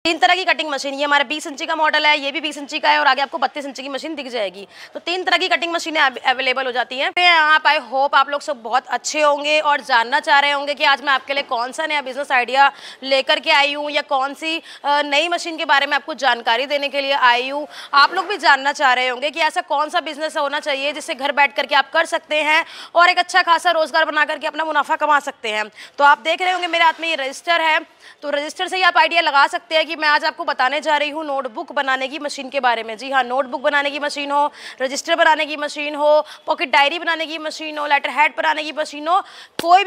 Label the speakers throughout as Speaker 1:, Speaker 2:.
Speaker 1: 3 तरह की cutting machine, ये हमारा 20 इंची का मॉडल है, ये भी 20 इंची का है और आगे आपको 32 इंची की मशीन दिख जाएगी। तो 3 तरह की कटिंग मशीनें अवेलेबल हो जाती हैं। आप आई होप आप लोग सब बहुत अच्छे होंगे और जानना चाह रहे होंगे कि आज मैं आपके लिए कौन सा नया बिजनेस आइडिया लेकर के आई हूँ या कौन सी नई मशीन के बारे में आपको जानकारी देने के लिए आई हूँ। आप लोग भी जानना चाह रहे होंगे कि ऐसा कौन सा बिजनेस होना चाहिए जिससे घर बैठ करके आप कर सकते हैं और एक अच्छा खासा रोजगार बना करके अपना मुनाफा कमा सकते हैं। तो आप देख रहे होंगे मेरे हाथ में ये रजिस्टर है, तो रजिस्टर से ही आप आइडिया लगा सकते हैं कि मैं आज आपको बताने जा रही हूँ नोटबुक बनाने की मशीन के बारे में। जी हाँ, नोटबुक बनाने की मशीन हो, रजिस्टर बनाने की मशीन हो, पॉकेट डायरी बनाने की मशीन हो, लेटर हेड बनाने की मशीन हो, कोई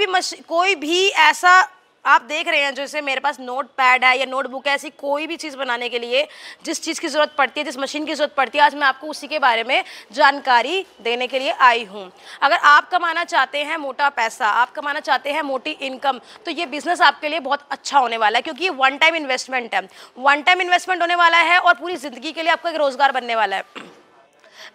Speaker 1: भी ऐसा आप देख रहे हैं जैसे मेरे पास नोट पैड है या नोटबुक है, ऐसी कोई भी चीज़ बनाने के लिए जिस चीज़ की ज़रूरत पड़ती है, जिस मशीन की ज़रूरत पड़ती है, आज मैं आपको उसी के बारे में जानकारी देने के लिए आई हूँ। अगर आप कमाना चाहते हैं मोटा पैसा, आप कमाना चाहते हैं मोटी इनकम, तो ये बिज़नेस आपके लिए बहुत अच्छा होने वाला है, क्योंकि ये वन टाइम इन्वेस्टमेंट है, वन टाइम इन्वेस्टमेंट होने वाला है और पूरी ज़िंदगी के लिए आपका एक रोज़गार बनने वाला है।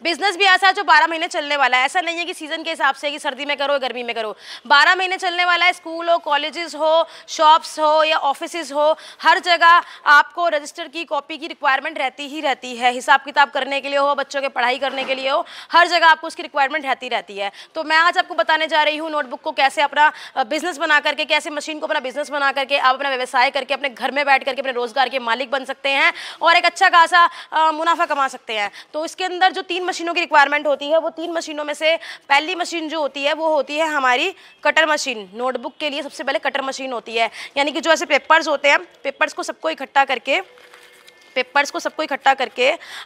Speaker 1: बिजनेस भी ऐसा है जो 12 महीने चलने वाला है। ऐसा नहीं है कि सीजन के हिसाब से कि सर्दी में करो गर्मी में करो, 12 महीने चलने वाला है। स्कूल हो, कॉलेजेस हो, शॉप्स हो या ऑफिसेज हो, हर जगह आपको रजिस्टर की कॉपी की रिक्वायरमेंट रहती है। हिसाब किताब करने के लिए हो, बच्चों के पढ़ाई करने के लिए हो, हर जगह आपको उसकी रिक्वायरमेंट रहती है। तो मैं आज आपको बताने जा रही हूँ नोटबुक को कैसे अपना बिजनेस बना करके, कैसे मशीन को अपना बिजनेस बना करके आप अपना व्यवसाय करके अपने घर में बैठ करके अपने रोजगार के मालिक बन सकते हैं और एक अच्छा खासा मुनाफा कमा सकते हैं। तो इसके अंदर जो 3 मशीनों की रिक्वायरमेंट होती है, वो 3 मशीनों में से पहली मशीन जो होती है वो होती है हमारी कटर मशीन। नोटबुक के लिए सबसे पहले कटर मशीन होती है, यानी कि जो ऐसे पेपर्स होते हैं, पेपर्स को सबको इकट्ठा करके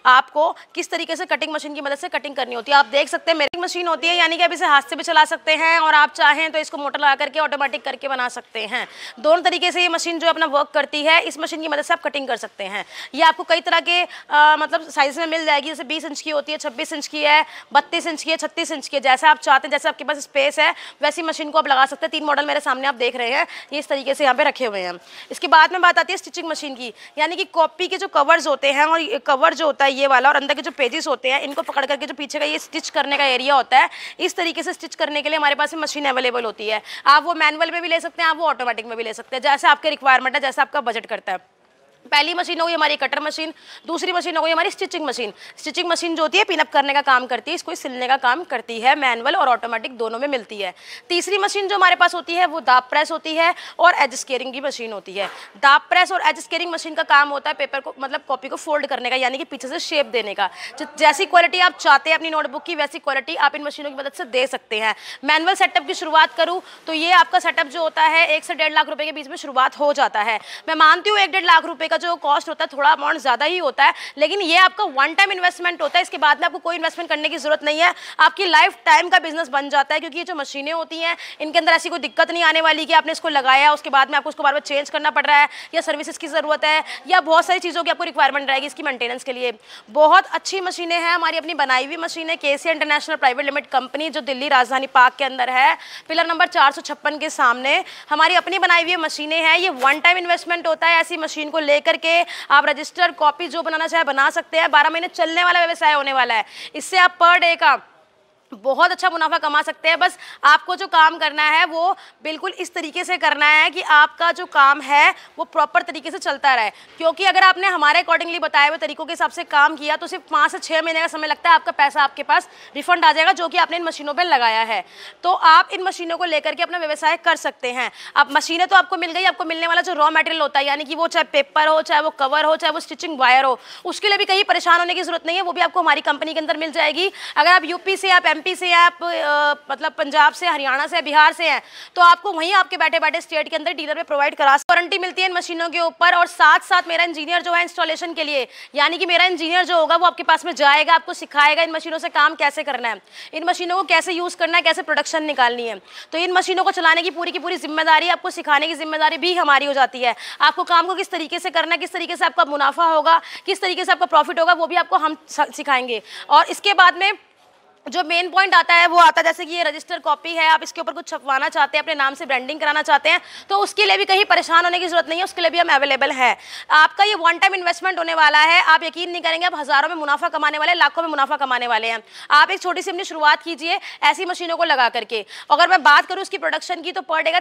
Speaker 1: आपको किस तरीके से कटिंग मशीन की मदद से कटिंग करनी होती है। आप देख सकते हैं मेरी मशीन होती है, यानी कि आप इसे हाथ से भी चला सकते हैं और आप चाहें तो इसको मोटर लगा करके ऑटोमेटिक करके बना सकते हैं। दोनों तरीके से ये मशीन जो अपना वर्क करती है, इस मशीन की मदद से आप कटिंग कर सकते हैं। ये आपको कई तरह के मतलब साइज में मिल जाएगी, जैसे 20 इंच की होती है, 26 इंच की है, 32 इंच की है, 36 इंच की है। जैसा आप चाहते हैं, जैसे आपके पास स्पेस है, वैसी मशीन को आप लगा सकते हैं। 3 मॉडल मेरे सामने आप देख रहे हैं, ये इस तरीके से यहाँ पे रखे हुए हैं। इसके बाद में बात आती है स्टिचिंग मशीन की, यानी कि कॉपी के जो कवर्स होते हैं, कवर जो होता है ये वाला और अंदर के जो पेजेस होते हैं, इनको पकड़ करके जो पीछे का ये स्टिच करने का एरिया होता है, इस तरीके से स्टिच करने के लिए हमारे पास मशीन अवेलेबल होती है। आप वो मैनुअल में भी ले सकते हैं, आप वो ऑटोमेटिक में भी ले सकते हैं, जैसे आपके रिक्वायरमेंट है, जैसा आपका बजट करता है। पहली मशीन हो गई हमारी कटर मशीन, दूसरी मशीन हो गई हमारी स्टिचिंग मशीन। स्टिचिंग मशीन जो होती है पिनअप करने का काम करती है, इसको सिलने का काम करती है, मैनुअल और ऑटोमेटिक दोनों में मिलती है। तीसरी मशीन जो हमारे पास होती है वो दाब प्रेस होती है और एज स्केयरिंग की मशीन होती है। दाब प्रेस और एज स्केयरिंग मशीन का काम होता है पेपर को, मतलब कॉपी को फोल्ड करने का, यानी कि पीछे से शेप देने का। जैसी क्वालिटी आप चाहते हैं अपनी नोटबुक की, वैसी क्वालिटी आप इन मशीनों की मदद से दे सकते हैं। मैनुअल सेटअप की शुरुआत करूँ तो ये आपका सेटअप जो होता है 1 से 1.5 लाख रुपए के बीच में शुरुआत हो जाता है। मैं मानती हूँ 1-1.5 लाख रुपए का जो कॉस्ट होता है थोड़ा अमाउंट ज़्यादा ही होता है, लेकिन ये आपका वन टाइम इन्वेस्टमेंट होता है। इसके बाद में आपको कोई इन्वेस्टमेंट करने की जरूरत नहीं है, आपकी लाइफ टाइम का बिजनेस बन जाता है। क्योंकि ये जो मशीनें होती हैं इनके अंदर ऐसी कोई दिक्कत नहीं आने वाली कि आपने इसको लगाया उसके बाद में आपको उसको बार बार चेंज करना पड़ रहा है या सर्विसेज की ज़रूरत है या बहुत सारी चीज़ों की आपको रिक्वायरमेंट रहेगी इसकी मेंटेनेंस के लिए। बहुत अच्छी मशीनें हैं हमारी अपनी बनाई हुई मशीनें। केसी इंटरनेशनल प्राइवेट लिमिटेड कंपनी जो दिल्ली राजधानी पार्क के अंदर है, पिलर नंबर 456 के सामने हमारी अपनी बनाई हुई मशीनें हैं। ये वन टाइम इन्वेस्टमेंट होता है। ऐसी मशीन को लेकर के आप रजिस्टर कॉपी जो बनाना चाहे बना सकते हैं। 12 महीने चलने वाला व्यवसाय होने वाला है। इससे आप पर डे का बहुत अच्छा मुनाफा कमा सकते हैं। बस आपको जो काम करना है वो बिल्कुल इस तरीके से करना है कि आपका जो काम है वो प्रॉपर तरीके से चलता रहे। क्योंकि अगर आपने हमारे अकॉर्डिंगली बताए हुए तरीकों के हिसाब से काम किया तो सिर्फ 5 से 6 महीने का समय लगता है, आपका पैसा आपके पास रिफंड आ जाएगा जो कि आपने इन मशीनों पर लगाया है। तो आप इन मशीनों को लेकर के अपना व्यवसाय कर सकते हैं। अब मशीनें तो आपको मिल गई, आपको मिलने वाला जो रॉ मटेरियल होता है, यानी कि वो चाहे पेपर हो, चाहे वो कवर हो, चाहे वो स्टिचिंग वायर हो, उसके लिए भी कहीं परेशान होने की जरूरत नहीं है। वो भी आपको हमारी कंपनी के अंदर मिल जाएगी। अगर आप यूपी से, आप एमपी से, आप मतलब पंजाब से, हरियाणा से, बिहार से हैं, तो आपको वहीं आपके बैठे बैठे स्टेट के अंदर डीलर पे प्रोवाइड करा। वारंटी मिलती है इन मशीनों के ऊपर और साथ साथ मेरा इंजीनियर जो है इंस्टॉलेशन के लिए, यानी कि मेरा इंजीनियर जो होगा वो आपके पास में जाएगा, आपको सिखाएगा इन मशीनों से काम कैसे करना है, इन मशीनों को कैसे यूज करना है, कैसे प्रोडक्शन निकालनी है। तो इन मशीनों को चलाने की पूरी जिम्मेदारी, आपको सिखाने की जिम्मेदारी भी हमारी हो जाती है। आपको काम को किस तरीके से करना है, किस तरीके से आपका मुनाफा होगा, किस तरीके से आपका प्रॉफिट होगा, वो भी आपको हम सिखाएंगे। और इसके बाद में जो मेन पॉइंट आता है वो आता है जैसे कि ये रजिस्टर कॉपी है, आप इसके ऊपर कुछ छपवाना चाहते हैं, अपने नाम से ब्रांडिंग कराना चाहते हैं, तो उसके लिए भी कहीं परेशान होने की जरूरत नहीं है, उसके लिए भी हम अवेलेबल है। आपका ये वन टाइम इन्वेस्टमेंट होने वाला है, आप यकीन नहीं करेंगे, आप हजारों में मुनाफा कमाने वाले, लाखों में मुनाफा कमाने वाले हैं। आप एक छोटी सी अपनी शुरुआत कीजिए ऐसी मशीनों को लगा करके। अगर मैं बात करूँ उसकी प्रोडक्शन की तो पर डे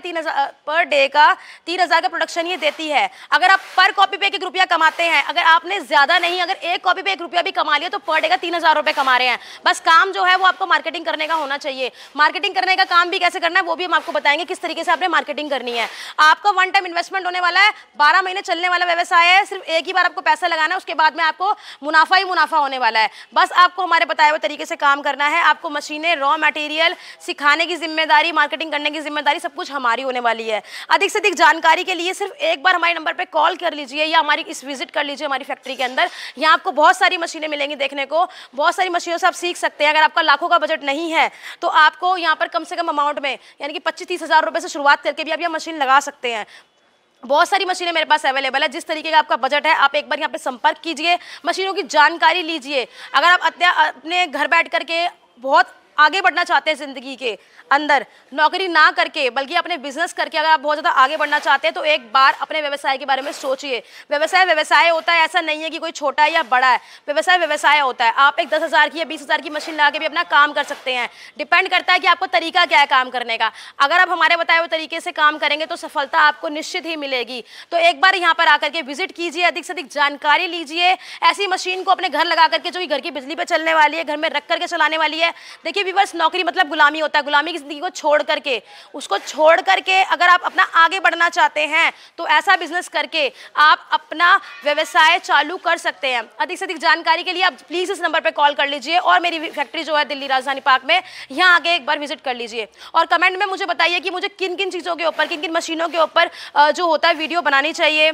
Speaker 1: का 3,000 का प्रोडक्शन ये देती है। अगर आप पर कॉपी पे 1 रुपया कमाते हैं, अगर आपने ज्यादा नहीं, अगर एक कॉपी पे 1 रुपया भी कमा लिया तो पर डे का 3,000 रुपए कमा रहे हैं। बस काम जो है वो आपको मार्केटिंग करने का होना चाहिए। मार्केटिंग करने का काम भी कैसे करना है वो भी हम आपको बताएंगे, किस तरीके से आपने मार्केटिंग करनी है। आपका वन टाइम इन्वेस्टमेंट होने वाला है, 12 महीने चलने वाला व्यवसाय है, सिर्फ एक ही बार आपको पैसा लगाना है, उसके बाद में आपको मुनाफा ही मुनाफा होने वाला है। बस आपको हमारे बताए हुए तरीके से काम करना है। आपको मशीनें, रॉ मटेरियल सिखाने की जिम्मेदारी, मार्केटिंग करने की जिम्मेदारी सब कुछ हमारी होने वाली है। अधिक से अधिक जानकारी के लिए सिर्फ एक बार हमारे नंबर पर कॉल कर लीजिए या हमारी इस विजिट कर लीजिए हमारी फैक्ट्री के अंदर। यहाँ आपको बहुत सारी मशीनें मिलेंगी देखने को, बहुत सारी मशीनों से आप सीख सकते हैं। अगर आपका लाखों का बजट नहीं है तो आपको यहाँ पर कम से कम अमाउंट में यानी कि 25-30 हज़ार रुपए से शुरुआत करके भी आप यह मशीन लगा सकते हैं। बहुत सारी मशीनें मेरे पास अवेलेबल है। जिस तरीके का आपका बजट है आप एक बार यहाँ पे संपर्क कीजिए, मशीनों की जानकारी लीजिए। अगर आप अपने घर बैठ करके बहुत आगे बढ़ना चाहते हैं ज़िंदगी के अंदर, नौकरी ना करके बल्कि अपने बिजनेस करके अगर आप बहुत ज़्यादा आगे बढ़ना चाहते हैं तो एक बार अपने व्यवसाय के बारे में सोचिए। व्यवसाय व्यवसाय होता है, ऐसा नहीं है कि कोई छोटा है या बड़ा है। व्यवसाय व्यवसाय होता है। आप एक 10,000 की या 20,000 की मशीन लगा के भी अपना काम कर सकते हैं। डिपेंड करता है कि आपको तरीका क्या है काम करने का। अगर आप हमारे बताए हुए तरीके से काम करेंगे तो सफलता आपको निश्चित ही मिलेगी। तो एक बार यहाँ पर आकर के विजिट कीजिए, अधिक से अधिक जानकारी लीजिए। ऐसी मशीन को अपने घर लगा करके, जो कि घर की बिजली पर चलने वाली है, घर में रख करके चलाने वाली है। देखिए व्यूअर्स, नौकरी मतलब गुलामी होता है। गुलामी की जिंदगी को छोड़ करके, उसको छोड़ करके अगर आप अपना आगे बढ़ना चाहते हैं तो ऐसा बिजनेस करके आप अपना व्यवसाय चालू कर सकते हैं। अधिक से अधिक जानकारी के लिए आप प्लीज इस नंबर पर कॉल कर लीजिए और मेरी फैक्ट्री जो है दिल्ली राजधानी पार्क में, यहाँ आके एक बार विजिट कर लीजिए। और कमेंट में मुझे बताइए कि मुझे किन किन चीज़ों के ऊपर, किन किन मशीनों के ऊपर जो होता है वीडियो बनानी चाहिए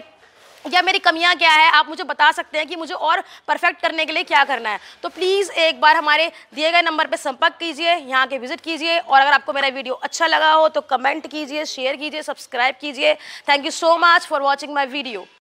Speaker 1: या मेरी कमियां क्या है, आप मुझे बता सकते हैं कि मुझे और परफेक्ट करने के लिए क्या करना है। तो प्लीज़ एक बार हमारे दिए गए नंबर पर संपर्क कीजिए, यहाँ के विजिट कीजिए। और अगर आपको मेरा वीडियो अच्छा लगा हो तो कमेंट कीजिए, शेयर कीजिए, सब्सक्राइब कीजिए। Thank you so much for watching my video.